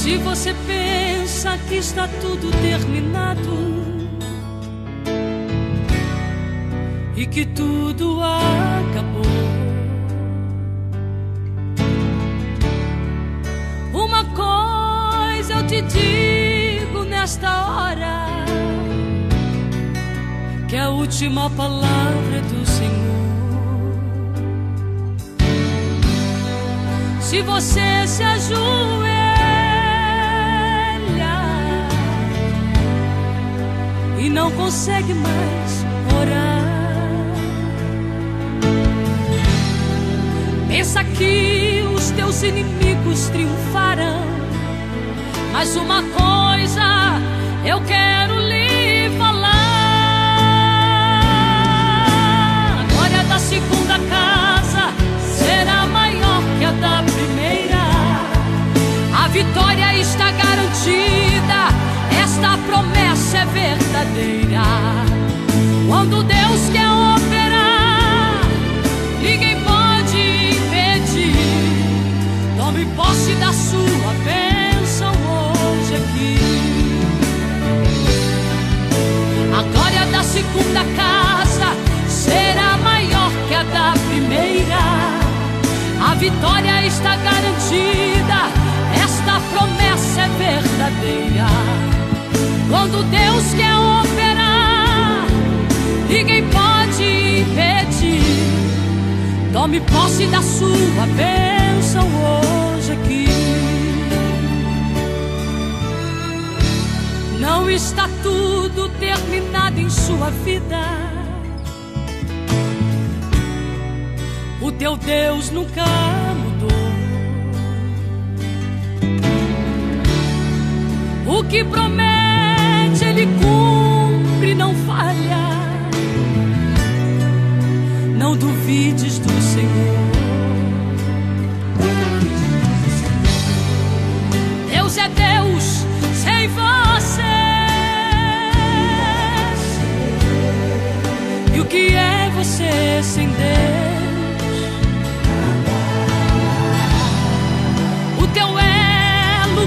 Se você pensa que está tudo terminado e que tudo acabou, uma coisa eu te digo nesta hora, que a última palavra é do Senhor. Se você se ajoelha e não consegue mais orar, pensa que os teus inimigos triunfarão, mas uma coisa eu quero lhe falar: a glória da segunda casa será maior que a da primeira. A vitória está garantida, esta promessa é verdadeira. Quando Deus quer operar, ninguém pode impedir. Tome posse da sua bênção hoje aqui. A glória da segunda casa será maior que a da primeira. A vitória está garantida, esta promessa é verdadeira. Quando Deus quer operar, ninguém pode impedir. Tome posse da sua bênção hoje aqui. Não está tudo terminado em sua vida. O teu Deus nunca mudou. O que promete Ele cumpre, não falha. Não duvides do Senhor. Deus é Deus sem você. E o que é você sem Deus?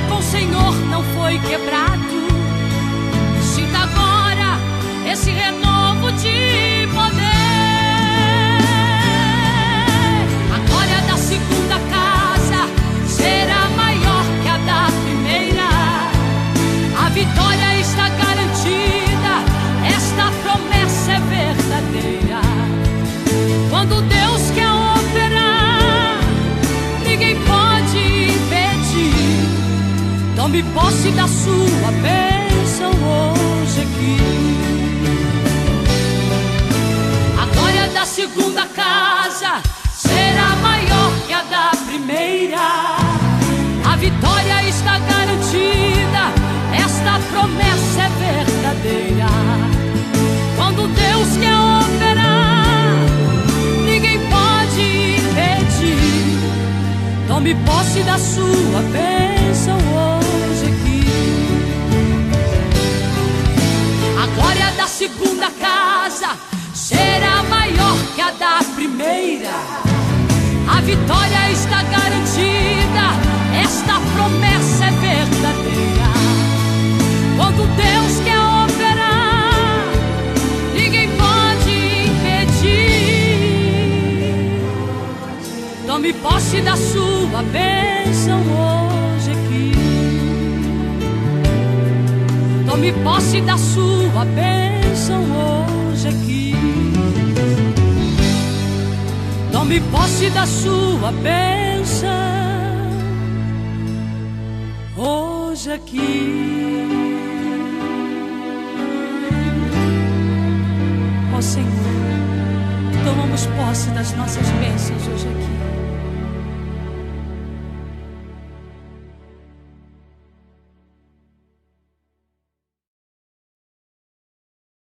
Com o Senhor não foi quebrado. Sinta agora esse renovo de poder. A glória da segunda casa será maior que a da primeira. A vitória está garantida, esta promessa é verdadeira. Quando Deus quer operar, ninguém pode impedir. Tome posse da sua bênção hoje aqui. A glória da segunda casa será maior que a da primeira. A vitória está garantida, esta promessa é verdadeira. Quando Deus quer operar, ninguém pode impedir. Tome posse da sua bênção hoje aqui. A glória da segunda casa será maior que a da primeira. A vitória está garantida, esta promessa é verdadeira. Quando Deus quer operar, ninguém pode impedir. Tome posse da sua bênção hoje aqui. Tome posse da sua bênção hoje aqui. Tome posse da sua bênção hoje aqui. Ó Senhor, tomamos posse das nossas bênçãos hoje aqui.